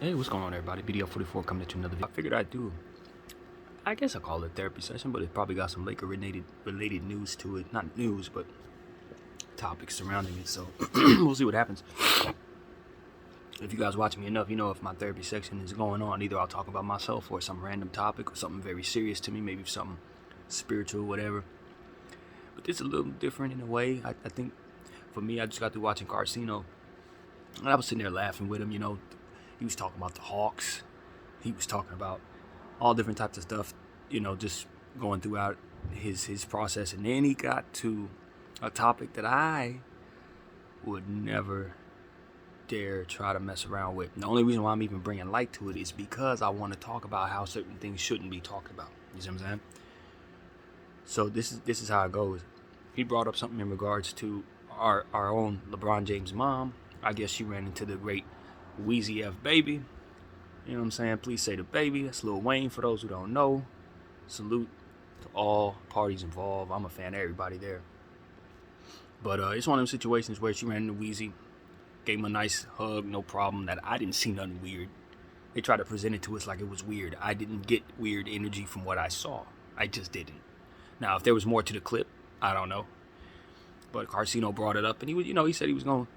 Hey, what's going on, everybody? BDF 44 coming at you another video. I figured I'd do, I guess I call it a therapy session, but it probably got some Laker related news to it. Not news, but topics surrounding it. So we'll see what happens. If you guys watch me enough, you know if my therapy section is going on, either I'll talk about myself or some random topic or something very serious to me, maybe something spiritual, whatever. But it's a little different in a way. I think for me, I just got through watching Carcino, and I was sitting there laughing with him. You know, he was talking about the Hawks. He was talking about all different types of stuff, you know, just going throughout his process. And then he got to a topic that I would never dare try to mess around with. And the only reason why I'm even bringing light to it is because I want to talk about how certain things shouldn't be talked about. You see what I'm saying? So this is how it goes. He brought up something in regards to our own LeBron James' mom. I guess she ran into the great Wheezy F baby. You know what I'm saying? Please say the baby. That's Lil Wayne for those who don't know. Salute to all parties involved. I'm a fan of everybody there. But it's one of those situations where she ran into Wheezy, gave him a nice hug, no problem. That I didn't see nothing weird. They tried to present it to us like it was weird. I didn't get weird energy from what I saw. I just didn't. Now, if there was more to the clip, I don't know. But Carcino brought it up, and he said he was going to,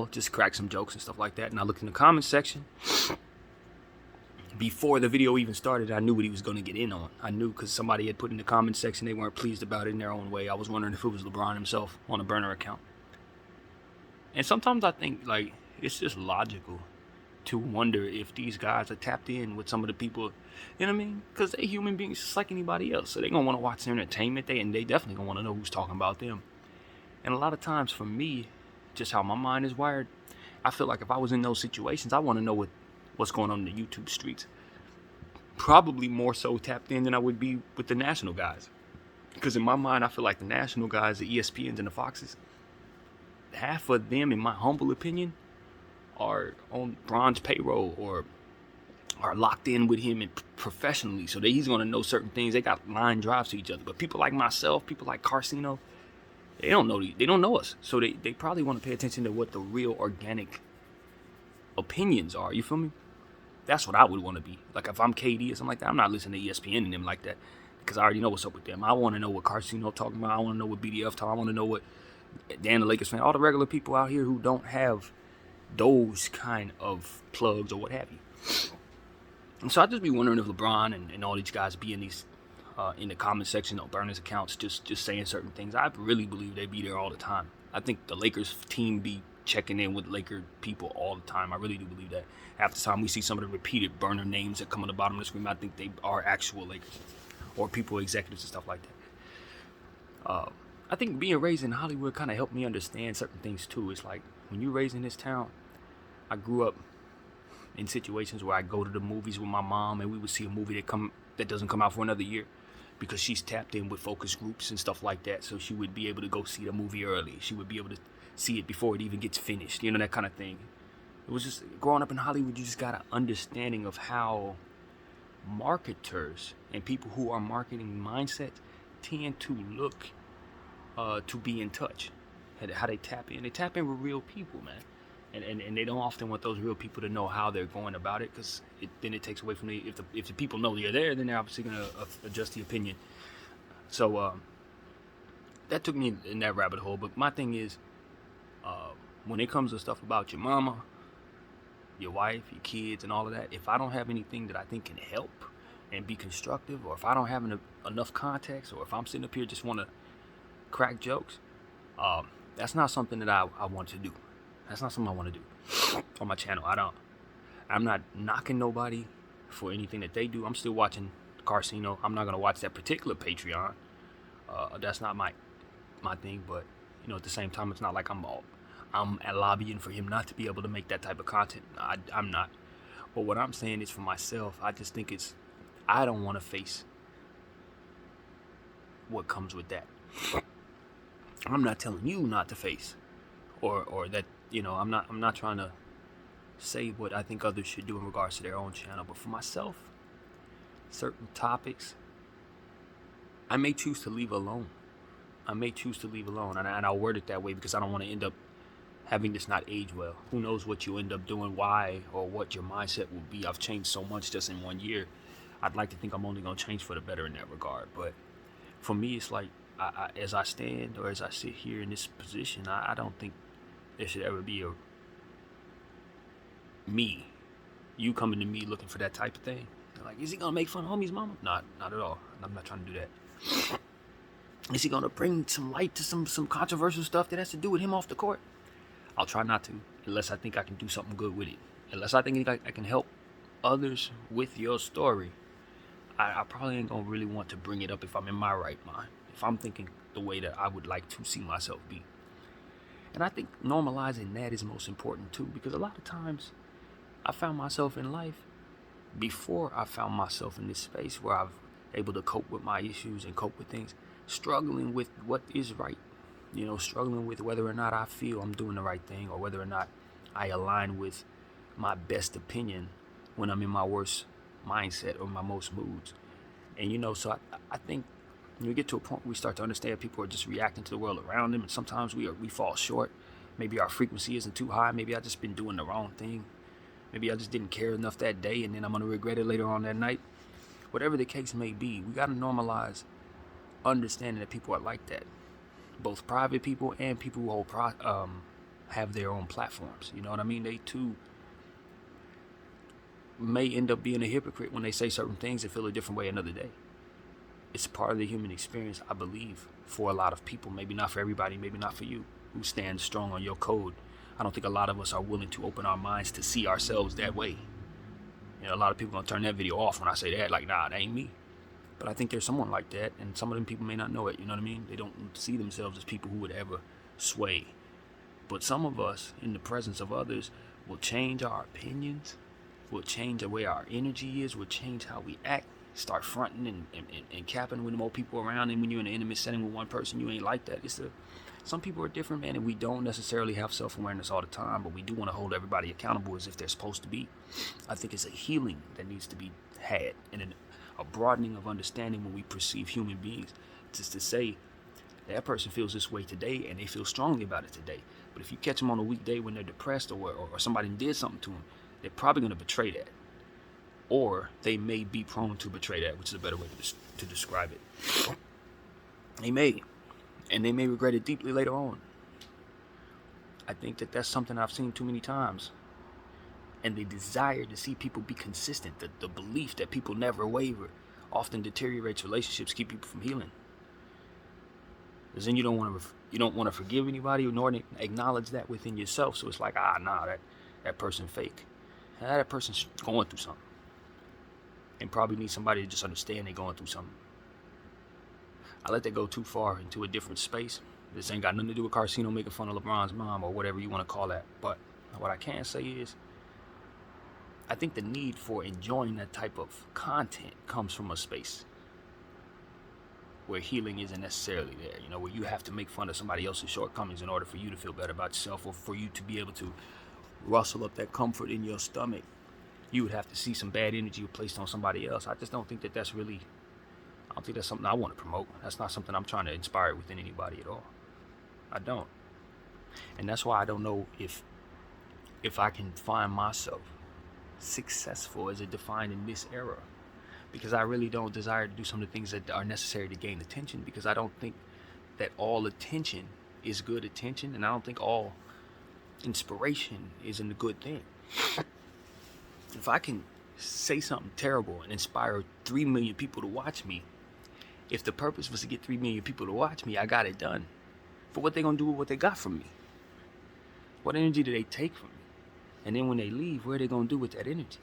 just crack some jokes and stuff like that. And I looked in the comments section. Before the video even started, I knew what he was going to get in on. I knew because somebody had put in the comments section they weren't pleased about it in their own way. I was wondering if it was LeBron himself on a burner account. And sometimes I think, like, it's just logical to wonder if these guys are tapped in with some of the people, you know what I mean? Because they're human beings just like anybody else. So they're going to want to watch their entertainment. They definitely going to want to know who's talking about them. And a lot of times for me, just how my mind is wired, I feel like if I was in those situations, I want to know what's going on in the YouTube streets. Probably more so tapped in than I would be with the national guys. Because in my mind, I feel like the national guys, the ESPNs and the Foxes, half of them, in my humble opinion, are on Bron's payroll or are locked in with him professionally. So he's going to know certain things. They got line drives to each other. But people like myself, people like Carcino, they don't know us. So they probably want to pay attention to what the real organic opinions are. You feel me? That's what I would want to be. Like if I'm KD or something like that, I'm not listening to ESPN and them like that because I already know what's up with them. I want to know what Carcino talking about. I want to know what BDF talking. I want to know what Dan the Lakers fan, all the regular people out here who don't have those kind of plugs or what have you. And so I just be wondering if LeBron and all these guys be in these in the comment section on burners accounts just saying certain things. I really believe they be there all the time. I think the Lakers team be checking in with Laker people all the time. I really do believe that. Half the time we see some of the repeated burner names that come on the bottom of the screen, I think they are actual Lakers or people, executives and stuff like that. I think being raised in Hollywood kind of helped me understand certain things too. It's like when you're raised in this town, I grew up in situations where I go to the movies with my mom and we would see a movie that doesn't come out for another year because she's tapped in with focus groups and stuff like that. So she would be able to go see the movie early. She would be able to see it before it even gets finished, that kind of thing. It was just growing up in Hollywood, you just got an understanding of how marketers and people who are marketing mindsets tend to look to be in touch. How they tap in. They tap in with real people, man. And they don't often want those real people to know how they're going about it because then it takes away from if the people know you're there, then they're obviously going to adjust the opinion. So that took me in that rabbit hole. But my thing is, when it comes to stuff about your mama, your wife, your kids, and all of that, if I don't have anything that I think can help and be constructive, or if I don't have enough context, or if I'm sitting up here just want to crack jokes, that's not something that I want to do. That's not something I want to do on my channel. I'm not knocking nobody for anything that they do. I'm still watching Carcino. I'm not going to watch that particular Patreon. That's not my thing, but at the same time, it's not like I'm lobbying for him not to be able to make that type of content. I'm not. But what I'm saying is for myself, I just think I don't want to face what comes with that. I'm not telling you not to face or that, I'm not trying to say what I think others should do in regards to their own channel. But for myself, certain topics, I may choose to leave alone. And I'll word it that way because I don't want to end up having this not age well. Who knows what you end up doing, why, or what your mindset will be. I've changed so much just in 1 year. I'd like to think I'm only going to change for the better in that regard. But for me, it's like, as I stand or as I sit here in this position, I don't think there should ever be you coming to me looking for that type of thing. Like, is he going to make fun of homie's mama? Not at all. I'm not trying to do that. Is he going to bring some light to some controversial stuff that has to do with him off the court? I'll try not to, unless I think I can do something good with it. Unless I think I can help others with your story, I probably ain't going to really want to bring it up if I'm in my right mind. If I'm thinking the way that I would like to see myself be. And I think normalizing that is most important too, because a lot of times I found myself in life, before I found myself in this space where I've able to cope with my issues and cope with things, struggling with what is right. Struggling with whether or not I feel I'm doing the right thing, or whether or not I align with my best opinion when I'm in my worst mindset or my most moods. And so I think when we get to a point where we start to understand people are just reacting to the world around them, and sometimes we fall short. Maybe our frequency isn't too high. Maybe I just been doing the wrong thing. Maybe I just didn't care enough that day, and then I'm going to regret it later on that night. Whatever the case may be, we got to normalize understanding that people are like that. Both private people and people who have their own platforms. You know what I mean? They too may end up being a hypocrite when they say certain things and feel a different way another day. It's part of the human experience, I believe, for a lot of people. Maybe not for everybody, maybe not for you, who stand strong on your code. I don't think a lot of us are willing to open our minds to see ourselves that way. A lot of people gonna turn that video off when I say that, like, nah, that ain't me. But I think there's someone like that, and some of them people may not know it, you know what I mean? They don't see themselves as people who would ever sway. But some of us, in the presence of others, will change our opinions, will change the way our energy is, will change how we act, start fronting and capping with more people around. And when you're in an intimate setting with one person, you ain't like that. Some people are different, man, and we don't necessarily have self-awareness all the time, but we do want to hold everybody accountable as if they're supposed to be. I think it's a healing that needs to be had, and a broadening of understanding when we perceive human beings. Just to say, that person feels this way today, and they feel strongly about it today. But if you catch them on a weekday when they're depressed, or somebody did something to them, they're probably going to betray that. Or they may be prone to betray that, which is a better way to describe it. They may. And they may regret it deeply later on. I think that that's something I've seen too many times. And the desire to see people be consistent, the belief that people never waver, often deteriorates relationships, keep people from healing. Because then you don't want to forgive anybody, nor acknowledge that within yourself. So it's like, that person fake. That person's going through something. And probably needs somebody to just understand they're going through something. I let that go too far into a different space. This ain't got nothing to do with Carcino making fun of LeBron's mom or whatever you want to call that. But what I can say is, I think the need for enjoying that type of content comes from a space where healing isn't necessarily there. Where you have to make fun of somebody else's shortcomings in order for you to feel better about yourself, or for you to be able to rustle up that comfort in your stomach. You would have to see some bad energy placed on somebody else. I just don't think that's really... I don't think that's something I want to promote. That's not something I'm trying to inspire within anybody at all. I don't. And that's why I don't know if I can find myself successful as it defined in this era. Because I really don't desire to do some of the things that are necessary to gain attention. Because I don't think that all attention is good attention. And I don't think all inspiration isn't a good thing. If I can say something terrible and inspire 3 million people to watch me, if the purpose was to get 3 million people to watch me, I got it done. But what they gonna do with what they got from me? What energy do they take from me? And then when they leave, what are they gonna do with that energy?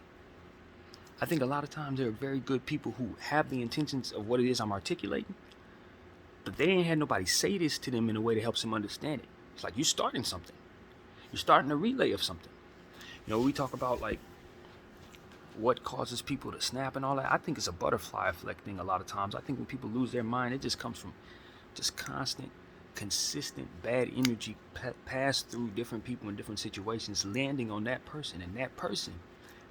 I think a lot of times there are very good people who have the intentions of what it is I'm articulating, but they ain't had nobody say this to them in a way that helps them understand it. It's like you're starting something. You're starting a relay of something. We talk about like what causes people to snap and all that. I think it's a butterfly effect thing a lot of times. I think when people lose their mind, it just comes from just constant, consistent bad energy passed through different people in different situations, landing on that person, and that person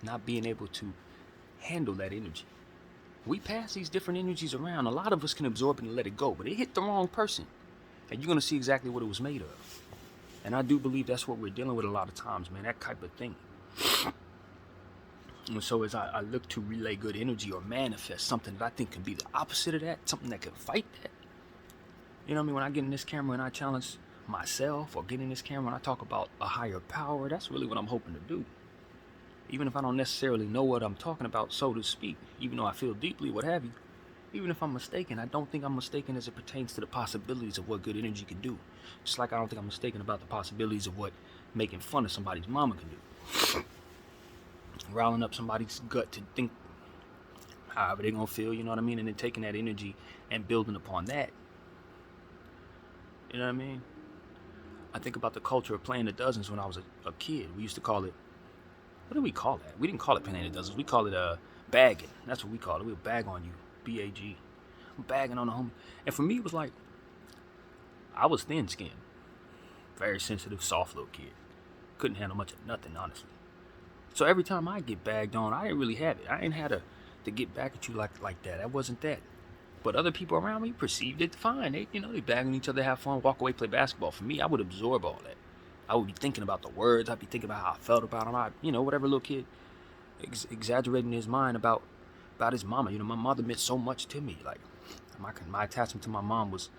not being able to handle that energy. We pass these different energies around. A lot of us can absorb it and let it go, but it hit the wrong person, and you're going to see exactly what it was made of. And I do believe that's what we're dealing with a lot of times, man, that type of thing. And so as I look to relay good energy or manifest something that I think can be the opposite of that, something that can fight that, you know what I mean? When I get in this camera and I challenge myself, or get in this camera and I talk about a higher power, that's really what I'm hoping to do. Even if I don't necessarily know what I'm talking about, so to speak, even though I feel deeply, what have you, even if I'm mistaken, I don't think I'm mistaken as it pertains to the possibilities of what good energy can do. Just like I don't think I'm mistaken about the possibilities of what making fun of somebody's mama can do. Riling up somebody's gut to think however they're going to feel, you know what I mean? And then taking that energy and building upon that. You know what I mean? I think about the culture of playing the dozens when I was a kid. We used to call it, what did we call that? We didn't call it playing the dozens. We call it bagging. That's what we call it. We'll bag on you. B-A-G. I'm bagging on the homie. And for me, it was like, I was thin-skinned. Very sensitive, soft little kid. Couldn't handle much of nothing, honestly. So every time I get bagged on, I didn't really have it. I ain't had to get back at you like that. That wasn't that. But other people around me perceived it fine. They bag on each other, have fun, walk away, play basketball. For me, I would absorb all that. I would be thinking about the words. I'd be thinking about how I felt about them. Whatever little kid exaggerating his mind about his mama. My mother meant so much to me. Like, my attachment to my mom was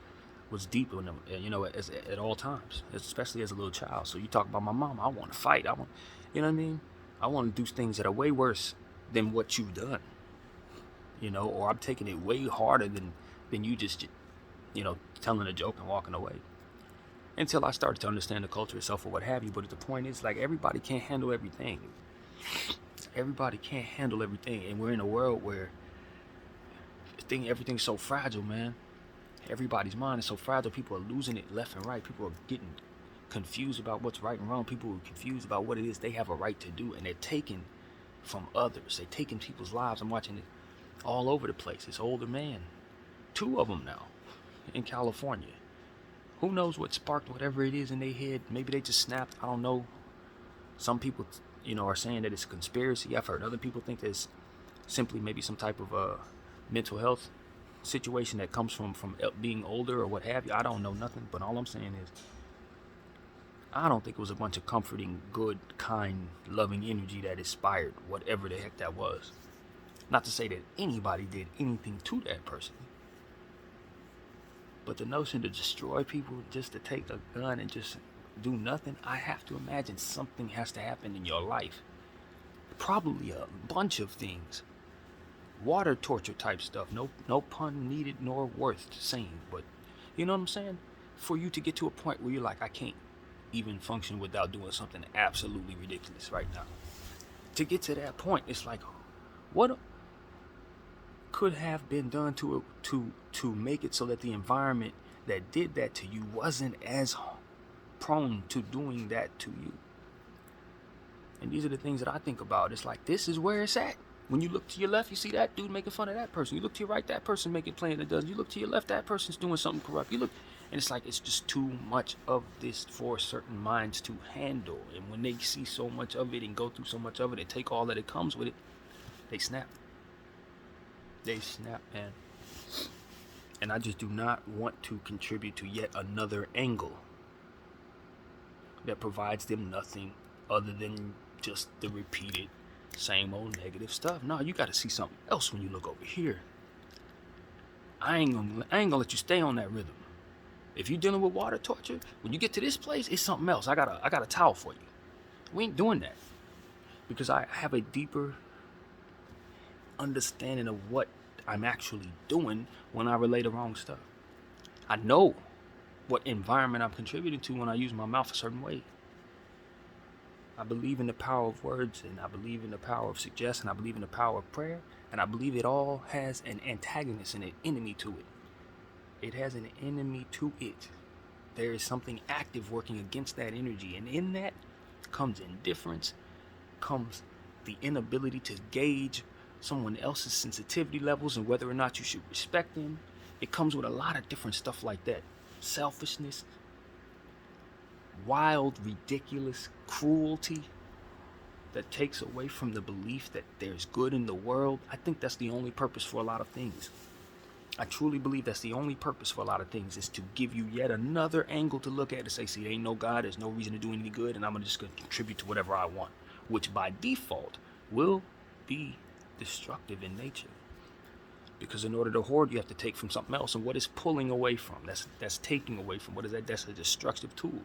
deep, at all times, especially as a little child. So you talk about my mom, I want to fight. You know what I mean? I want to do things that are way worse than what you've done. Or I'm taking it way harder than you just, telling a joke and walking away. Until I started to understand the culture itself or what have you. But the point is, like, everybody can't handle everything. Everybody can't handle everything. And we're in a world where everything's so fragile, man. Everybody's mind is so fragile. People are losing it left and right. People are getting confused about what's right and wrong. People are confused about what it is they have a right to do. And they're taking from others. They're taking people's lives. I'm watching it all over the place. This older man. 2 of them now in California. Who knows what sparked whatever it is in their head? Maybe they just snapped. I don't know. Some people, are saying that it's a conspiracy. I've heard other people think there's simply maybe some type of mental health situation that comes from being older or what have you. I don't know nothing, but all I'm saying is I don't think it was a bunch of comforting, good, kind, loving energy that inspired whatever the heck that was. Not to say that anybody did anything to that person. But the notion to destroy people just to take a gun and just do nothing, I have to imagine something has to happen in your life. Probably a bunch of things. Water torture type stuff. No pun needed nor worth saying. But you know what I'm saying? For you to get to a point where you're like, I can't even function without doing something absolutely ridiculous right now. To get to that point, it's like, what could have been done to make it so that the environment that did that to you wasn't as prone to doing that to you? And these are the things that I think about. It's like, this is where it's at. When you look to your left, you see that dude making fun of that person. You look to your right, that person playing the dozen. You look to your left, that person's doing something corrupt. And it's like, it's just too much of this for certain minds to handle. And when they see so much of it and go through so much of it and take all that it comes with it, they snap. They snap, man. And I just do not want to contribute to yet another angle that provides them nothing other than just the repeated same old negative stuff. No, you got to see something else when you look over here. I ain't gonna let you stay on that rhythm. If you're dealing with water torture, when you get to this place, it's something else. I got a towel for you. We ain't doing that, because I have a deeper understanding of what I'm actually doing when I relay the wrong stuff. I know what environment I'm contributing to when I use my mouth a certain way. I believe in the power of words, and I believe in the power of suggestion. I believe in the power of prayer, and I believe it all has an antagonist and an enemy to it. It has an enemy to it. There is something active working against that energy, and in that comes indifference, comes the inability to gauge someone else's sensitivity levels and whether or not you should respect them. It comes with a lot of different stuff like that. Selfishness, wild, ridiculous cruelty that takes away from the belief that there's good in the world. I think that's the only purpose for a lot of things. I truly believe that's the only purpose for a lot of things, is to give you yet another angle to look at and say, see, there ain't no God, there's no reason to do any good, and I'm just going to contribute to whatever I want, which by default will be destructive in nature. Because in order to hoard, you have to take from something else, and what is pulling away from? That's taking away from. What is that? That's a destructive tool.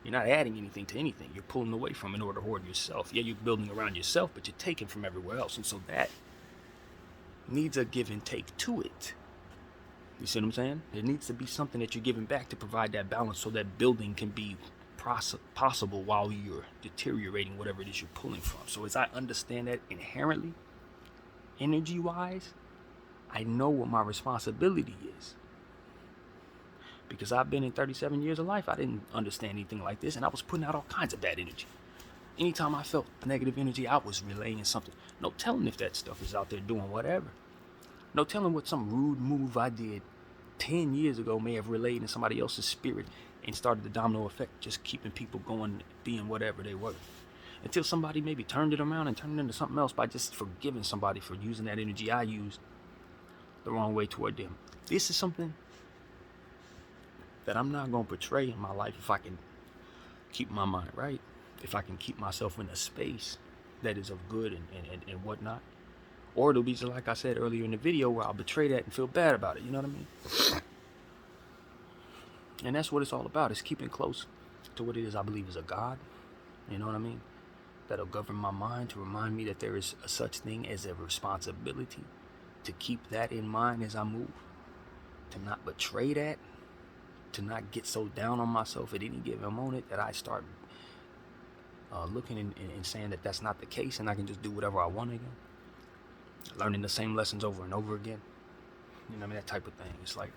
You're not adding anything to anything. You're pulling away from in order to hoard yourself. Yeah, you're building around yourself, but you're taking from everywhere else, and so that needs a give and take to it. You see what I'm saying? There needs to be something that you're giving back to provide that balance, so that building can be possible while you're deteriorating whatever it is you're pulling from. So as I understand that inherently, energy-wise, I know what my responsibility is. Because I've been in 37 years of life, I didn't understand anything like this, and I was putting out all kinds of bad energy. Anytime I felt negative energy, I was relaying something. No telling if that stuff is out there doing whatever. No telling what some rude move I did 10 years ago may have relayed in somebody else's spirit and started the domino effect, just keeping people going, being whatever they were. Until somebody maybe turned it around and turned it into something else by just forgiving somebody for using that energy I used the wrong way toward them. This is something that I'm not going to portray in my life if I can keep my mind right, if I can keep myself in a space that is of good and whatnot. Or it'll be just like I said earlier in the video, where I'll betray that and feel bad about it. You know what I mean? And that's what it's all about, is keeping close to what it is I believe is a God. You know what I mean? That'll govern my mind, to remind me that there is a such thing as a responsibility, to keep that in mind as I move, to not betray that, to not get so down on myself at any given moment that I start looking and saying that that's not the case and I can just do whatever I want again. Learning the same lessons over and over again. You know what I mean? That type of thing. It's like,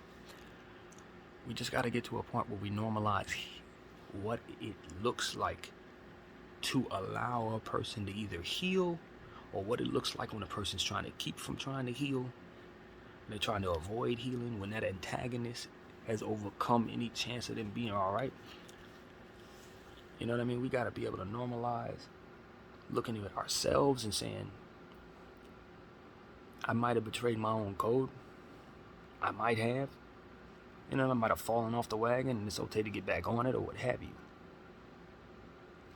we just got to get to a point where we normalize what it looks like to allow a person to either heal, or what it looks like when a person's trying to keep from trying to heal. They're trying to avoid healing when that antagonist has overcome any chance of them being all right. You know what I mean? We got to be able to normalize looking at ourselves and saying, I might have betrayed my own code. I might have. You know, I might have fallen off the wagon, and it's okay to get back on it, or what have you.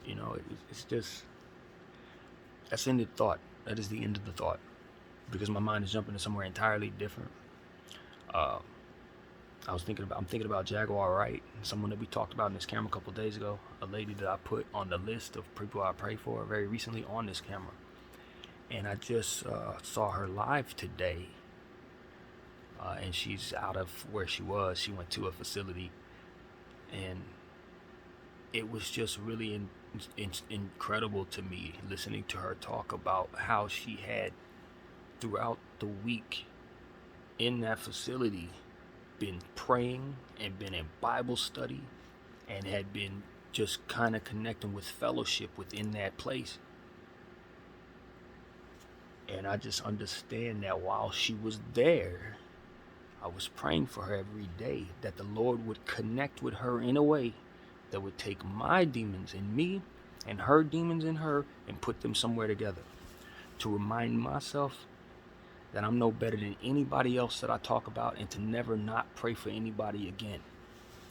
You know, it's just, that's ended thought. That is the end of the thought, because my mind is jumping to somewhere entirely different. I'm thinking about Jaguar Wright, someone that we talked about in this camera a couple of days ago, a lady that I put on the list of people I pray for very recently on this camera. And I just saw her live today, and she's out of where she was. She went to a facility, and it was just really incredible to me listening to her talk about how she had, throughout the week in that facility, been praying and been in Bible study and had been just kind of connecting with fellowship within that place. And I just understand that while she was there, I was praying for her every day, that the Lord would connect with her in a way that would take my demons in me and her demons in her and put them somewhere together, to remind myself that I'm no better than anybody else that I talk about, and to never not pray for anybody again,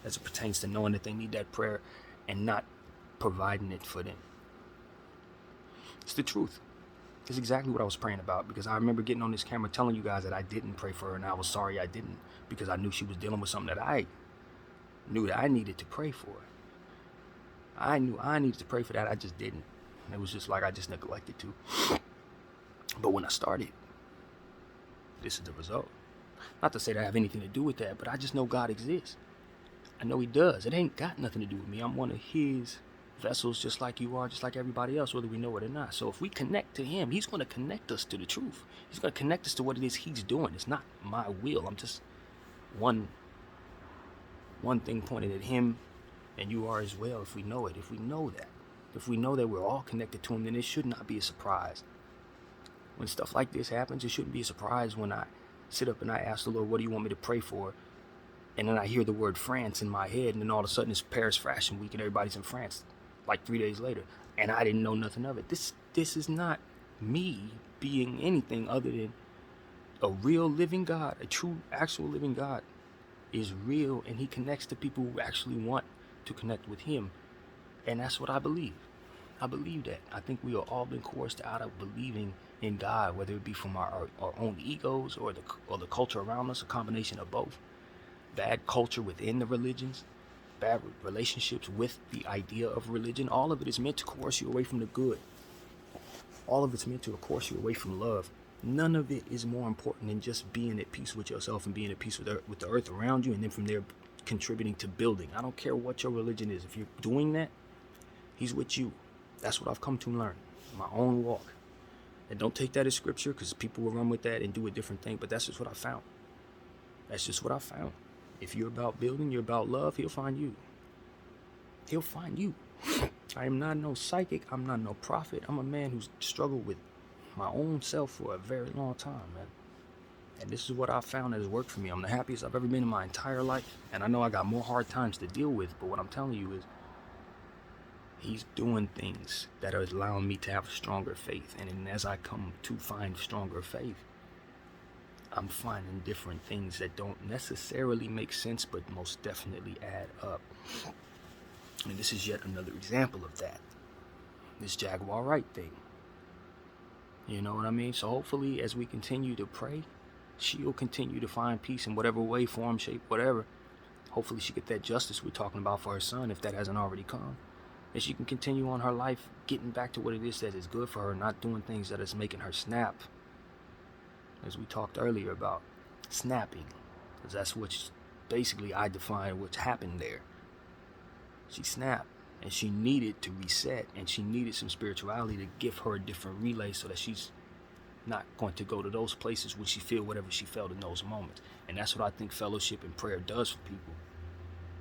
as it pertains to knowing that they need that prayer and not providing it for them. It's the truth. It's exactly what I was praying about, because I remember getting on this camera telling you guys that I didn't pray for her, and I was sorry I didn't, because I knew she was dealing with something that I knew that I needed to pray for. I knew I needed to pray for that. I just didn't. It was just like I just neglected to. But when I started, this is the result. Not to say that I have anything to do with that, but I just know God exists. I know He does. It ain't got nothing to do with me. I'm one of His vessels, just like you are, just like everybody else, whether we know it or not. So if we connect to Him, He's going to connect us to the truth. He's going to connect us to what it is He's doing. It's not my will. I'm just one thing pointed at Him, and you are as well, if we know it. If we know that we're all connected to Him, then it should not be a surprise. When stuff like this happens, it shouldn't be a surprise when I sit up and I ask the Lord, what do you want me to pray for? And then I hear the word France in my head, and then all of a sudden it's Paris Fashion Week and everybody's in France like 3 days later, and I didn't know nothing of it. This is not me being anything other than A real living God, a true, actual living God is real, and he connects to people who actually want to connect with him. And that's what I believe. I believe that. I think we have all been coerced out of believing in God, whether it be from our own egos or the culture around us, a combination of both. Bad culture within the religions, bad relationships with the idea of religion. All of it is meant to coerce you away from the good. All of it's meant to coerce you away from love. None of it is more important than just being at peace with yourself and being at peace with the earth around you, and then from there contributing to building. I don't care what your religion is. If you're doing that, he's with you. That's what I've come to learn. My own walk. And don't take that as scripture, because people will run with that and do a different thing. But that's just what I found. That's just what I found. If you're about building, you're about love, he'll find you. He'll find you. I am not no psychic. I'm not no prophet. I'm a man who's struggled with my own self for a very long time, man. And this is what I found that has worked for me. I'm the happiest I've ever been in my entire life. And I know I got more hard times to deal with, but what I'm telling you is he's doing things that are allowing me to have stronger faith. And as I come to find stronger faith, I'm finding different things that don't necessarily make sense, but most definitely add up. And this is yet another example of that. This Jaguar Wright thing. You know what I mean? So hopefully as we continue to pray, she'll continue to find peace in whatever way, form, shape, whatever. Hopefully she get that justice we're talking about for her son, if that hasn't already come. And she can continue on her life, getting back to what it is that is good for her, not doing things that is making her snap. As we talked earlier about snapping. Because that's what basically I define what's happened there. She snapped. And she needed to reset, and she needed some spirituality to give her a different relay so that she's not going to go to those places when she feel whatever she felt in those moments. And that's what I think fellowship and prayer does for people.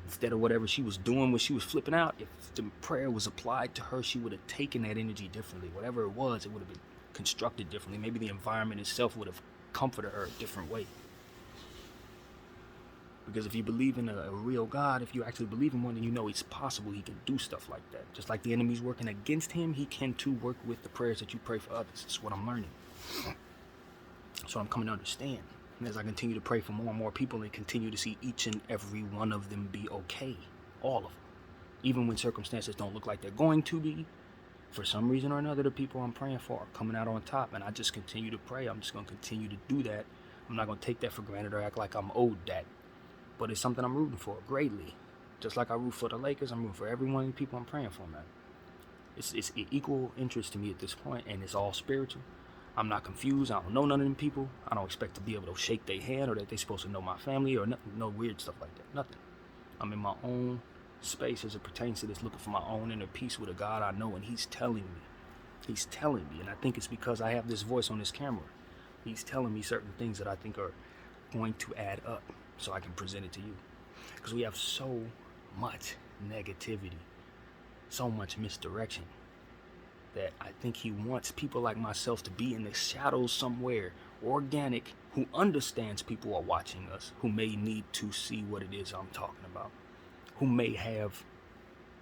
Instead of whatever she was doing when she was flipping out, if the prayer was applied to her, she would have taken that energy differently. Whatever it would have been constructed differently. Maybe the environment itself would have comforted her a different way. Because if you believe in a real God, if you actually believe in one, then you know it's possible he can do stuff like that. Just like the enemy's working against him, he can too work with the prayers that you pray for others. That's what I'm learning. That's what I'm coming to understand. And as I continue to pray for more and more people and continue to see each and every one of them be okay, all of them, even when circumstances don't look like they're going to be, for some reason or another, the people I'm praying for are coming out on top. And I just continue to pray. I'm just going to continue to do that. I'm not going to take that for granted or act like I'm owed that. But it's something I'm rooting for greatly. Just like I root for the Lakers, I'm rooting for every one of the people I'm praying for, man. It's equal interest to me at this point, and it's all spiritual. I'm not confused. I don't know none of them people. I don't expect to be able to shake their hand or that they're supposed to know my family or nothing, no weird stuff like that. Nothing. I'm in my own space as it pertains to this, looking for my own inner peace with a God I know, and he's telling me. He's telling me, and I think it's because I have this voice on this camera. He's telling me certain things that I think are going to add up, so I can present it to you. Because we have so much negativity, so much misdirection, that I think he wants people like myself to be in the shadows somewhere, organic, who understands people are watching us, who may need to see what it is I'm talking about, who may have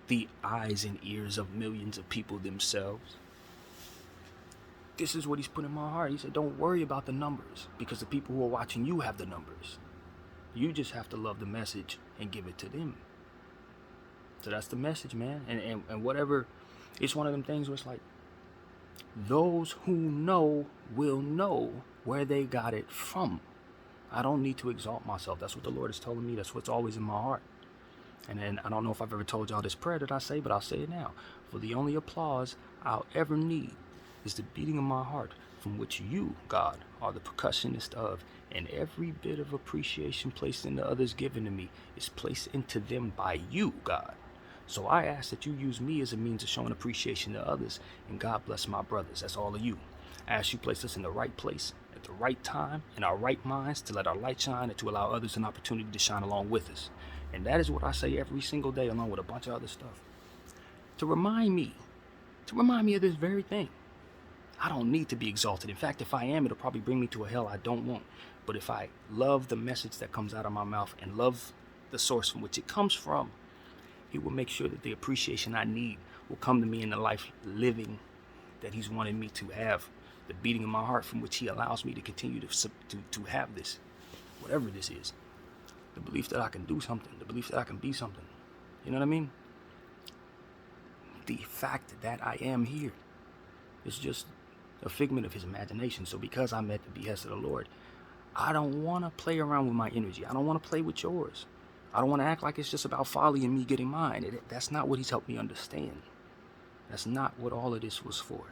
the eyes and ears of millions of people themselves. This is what he's put in my heart. He said, don't worry about the numbers, because the people who are watching you have the numbers. You just have to love the message and give it to them. So that's the message, man. And whatever, it's one of them things where it's like, those who know will know where they got it from. I don't need to exalt myself. That's what the Lord is telling me. That's what's always in my heart. And then I don't know if I've ever told y'all this prayer that I say, but I'll say it now. For the only applause I'll ever need is the beating of my heart, from which you, God, are the percussionist of, and every bit of appreciation placed into others given to me is placed into them by you, God. So I ask that you use me as a means of showing appreciation to others, and God bless my brothers. That's all of you. I ask you place us in the right place, at the right time, in our right minds, to let our light shine and to allow others an opportunity to shine along with us. And that is what I say every single day, along with a bunch of other stuff. To remind me of this very thing. I don't need to be exalted. In fact, if I am, it'll probably bring me to a hell I don't want. But if I love the message that comes out of my mouth and love the source from which it comes from, he will make sure that the appreciation I need will come to me in the life living that he's wanted me to have the beating of my heart from which he allows me to continue to have this, whatever this is. The belief that I can do something, the belief that I can be something. You know what I mean? The fact that I am here is just a figment of his imagination. So because I'm at the behest of the Lord, I don't want to play around with my energy. I don't want to play with yours. I don't want to act like it's just about folly and me getting mine. That's not what he's helped me understand. That's not what all of this was for.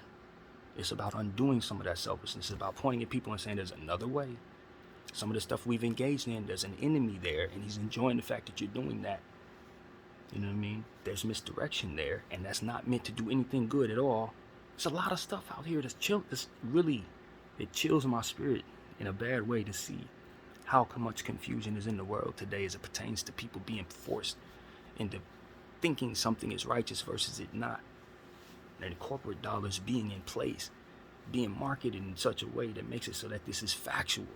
It's about undoing some of that selfishness. It's about pointing at people and saying there's another way. Some of the stuff we've engaged in, there's an enemy there, and he's enjoying the fact that you're doing that. You know what I mean? There's misdirection there, and that's not meant to do anything good at all. There's a lot of stuff out here that's it chills my spirit in a bad way to see how much confusion is in the world today as it pertains to people being forced into thinking something is righteous versus it not. And corporate dollars being in place, being marketed in such a way that makes it so that this is factual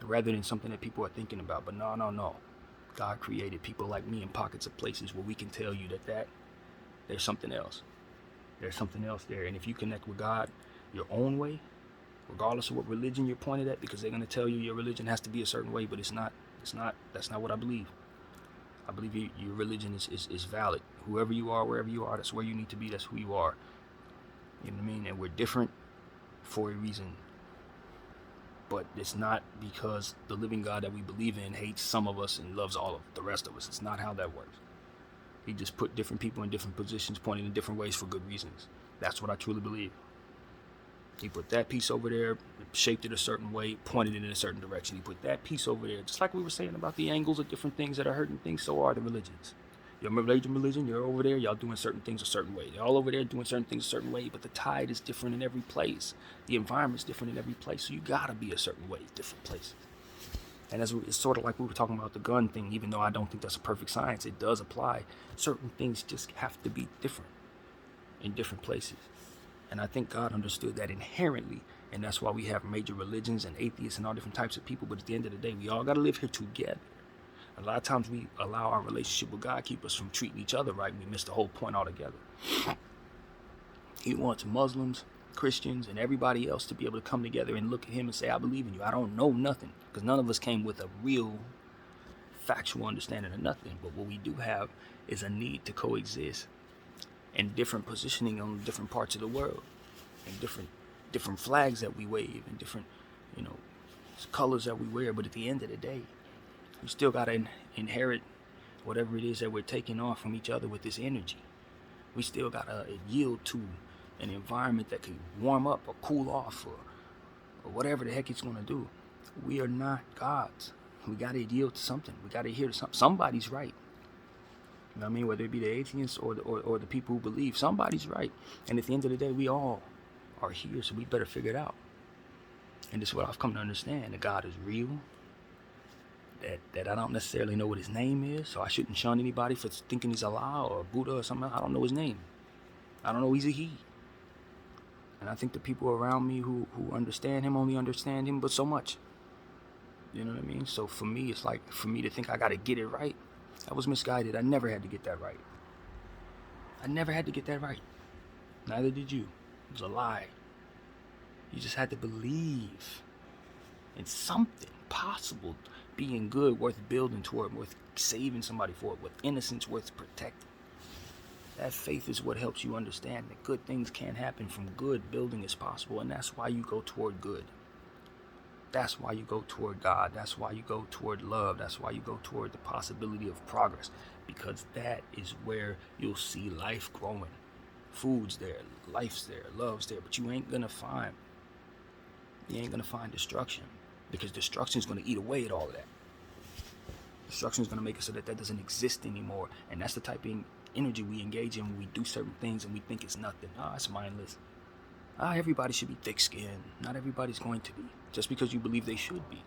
rather than something that people are thinking about. But no. God created people like me in pockets of places where we can tell you that there's something else. There's something else there. And if you connect with God your own way, regardless of what religion you're pointed at, because they're going to tell you your religion has to be a certain way, but that's not what I believe. I believe your religion is valid. Whoever you are, wherever you are, that's where you need to be. That's who you are. You know what I mean? And we're different for a reason. But it's not because the living God that we believe in hates some of us and loves all of the rest of us. It's not how that works. He just put different people in different positions, pointing in different ways for good reasons. That's what I truly believe. He put that piece over there, shaped it a certain way, pointed it in a certain direction. He put that piece over there. Just like we were saying about the angles of different things that are hurting things, so are the religions. Your religion, you're over there, y'all doing certain things a certain way. They're all over there doing certain things a certain way, but the tide is different in every place. The environment's different in every place, so you gotta be a certain way in different places. And it's sort of like we were talking about the gun thing, even though I don't think that's a perfect science, it does apply. Certain things just have to be different in different places. And I think God understood that inherently, and that's why we have major religions and atheists and all different types of people. But at the end of the day, we all got to live here together. A lot of times we allow our relationship with God keep us from treating each other right. We miss the whole point altogether. He wants Muslims, Christians, and everybody else to be able to come together and look at him and say, I believe in you. I don't know nothing, because none of us came with a real factual understanding of nothing. But what we do have is a need to coexist and different positioning on different parts of the world, and different flags that we wave, and different, colors that we wear. But at the end of the day, we still gotta inherit whatever it is that we're taking on from each other with this energy. We still gotta yield to an environment that can warm up or cool off or whatever the heck it's gonna do. We are not gods. We gotta yield to something. We gotta adhere to something. Somebody's right. You know what I mean? Whether it be the atheists or the people who believe, somebody's right. And at the end of the day, we all are here, so we better figure it out. And this is what I've come to understand: that God is real. That I don't necessarily know what his name is, so I shouldn't shun anybody for thinking he's Allah or Buddha or something. I don't know his name. I don't know he's a he. And I think the people around me who understand him only understand him but so much. You know what I mean? So for me, it's like, for me to think I gotta get it right, I was misguided. I never had to get that right. I never had to get that right. Neither did you. It was a lie. You just had to believe in something possible, being good, worth building toward, worth saving somebody for, with innocence worth protecting. That faith is what helps you understand that good things can happen from good. Building is possible, and that's why you go toward good. That's why you go toward God. That's why you go toward love. That's why you go toward the possibility of progress, because that is where you'll see life growing. Food's there, life's there, love's there, but you ain't gonna find destruction, because destruction is gonna eat away at all of that. Destruction is gonna make it so that doesn't exist anymore, and that's the type of energy we engage in when we do certain things and we think it's nothing. It's mindless. Everybody should be thick-skinned. Not everybody's going to be, just because you believe they should be.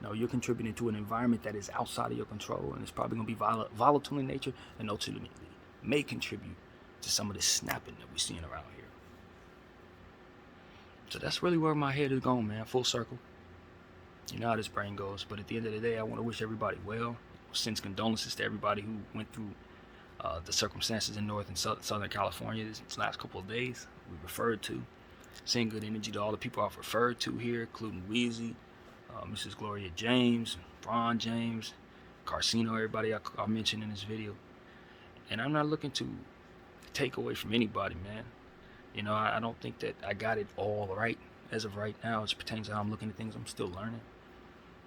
No, you're contributing to an environment that is outside of your control, and it's probably going to be volatile in nature, and ultimately may contribute to some of the snapping that we're seeing around here. So that's really where my head is going, man. Full circle. You know how this brain goes. But at the end of the day, I want to wish everybody well. Send condolences to everybody who went through the circumstances in North and Southern California this last couple of days we referred to. Send good energy to all the people I've referred to here, including Weezy, Mrs. Gloria James, Ron James, Carcino, everybody I mentioned in this video. And I'm not looking to take away from anybody, man. You know, I don't think that I got it all right as of right now. As it pertains to how I'm looking at things, I'm still learning.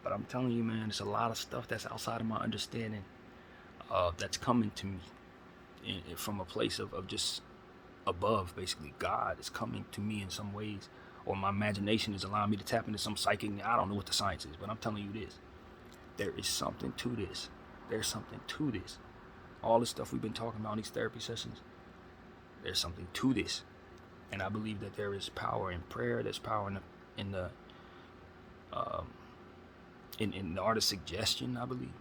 But I'm telling you, man, there's a lot of stuff that's outside of my understanding that's coming to me from a place of just above. Basically, God is coming to me in some ways, or my imagination is allowing me to tap into some psychic. I don't know what the science is, but I'm telling you this. There is something to this. There's something to this. All the stuff we've been talking about in these therapy sessions, there's something to this. And I believe that there is power in prayer. There's power in the art of suggestion, I believe.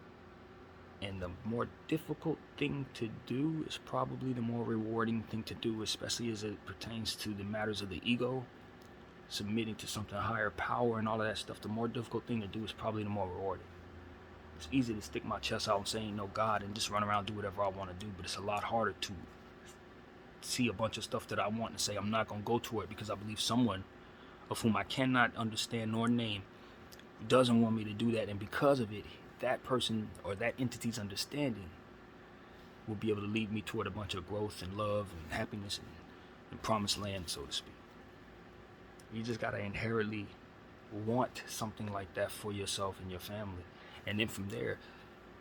And the more difficult thing to do is probably the more rewarding thing to do, especially as it pertains to the matters of the ego, submitting to something higher power and all of that stuff. The more difficult thing to do is probably the more rewarding. It's easy to stick my chest out and say, no God, and just run around and do whatever I want to do, but it's a lot harder to see a bunch of stuff that I want and say I'm not going to go to it because I believe someone of whom I cannot understand nor name doesn't want me to do that, and because of it, that person or that entity's understanding will be able to lead me toward a bunch of growth and love and happiness and promised land, so to speak. You just got to inherently want something like that for yourself and your family. And then from there,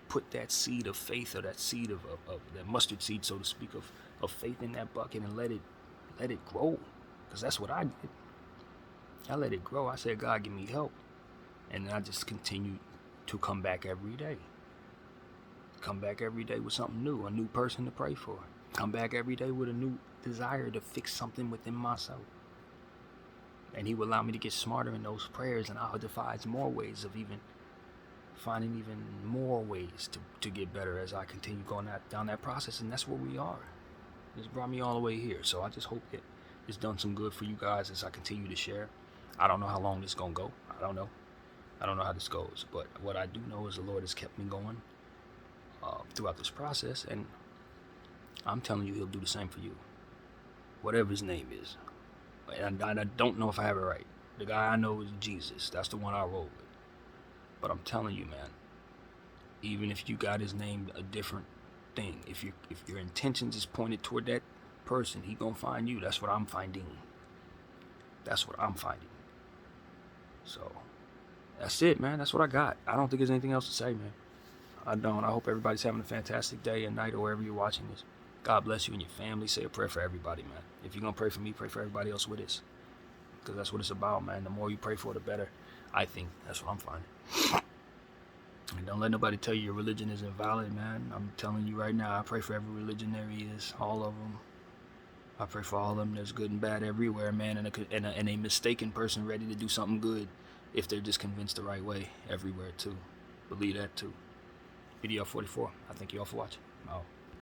put that seed of faith, or that seed of that mustard seed, so to speak, of faith in that bucket, and let it grow. Because that's what I did. I let it grow. I said, God, give me help. And then I just continued to come back every day. Come back every day with something new, a new person to pray for. Come back every day with a new desire to fix something within myself. And he will allow me to get smarter in those prayers, and I'll devise more ways of finding even more ways to get better as I continue going down that process. And that's where we are. It's brought me all the way here. So I just hope that it's done some good for you guys as I continue to share. I don't know how long this is going to go. I don't know how this goes. But what I do know is the Lord has kept me going throughout this process. And I'm telling you, he'll do the same for you. Whatever his name is. And I don't know if I have it right. The guy I know is Jesus. That's the one I roll with. But I'm telling you, man, even if you got his name a different thing, if your intentions is pointed toward that person, he gonna find you. That's what I'm finding. That's what I'm finding. So that's it, man. That's what I got. I don't think there's anything else to say, man. I don't. I hope everybody's having a fantastic day and night, or wherever you're watching this. God bless you and your family. Say a prayer for everybody, man. If you're gonna pray for me, pray for everybody else with this, because that's what it's about, man. The more you pray for, the better. I think that's what I'm finding. And don't let nobody tell you your religion is invalid, man. I'm telling you right now, I pray for every religion there is, all of them. I pray for all of them. There's good and bad everywhere, man, and a mistaken person ready to do something good if they're just convinced the right way everywhere, too. Believe that, too. BDF 44. I thank you all for watching. I'm out.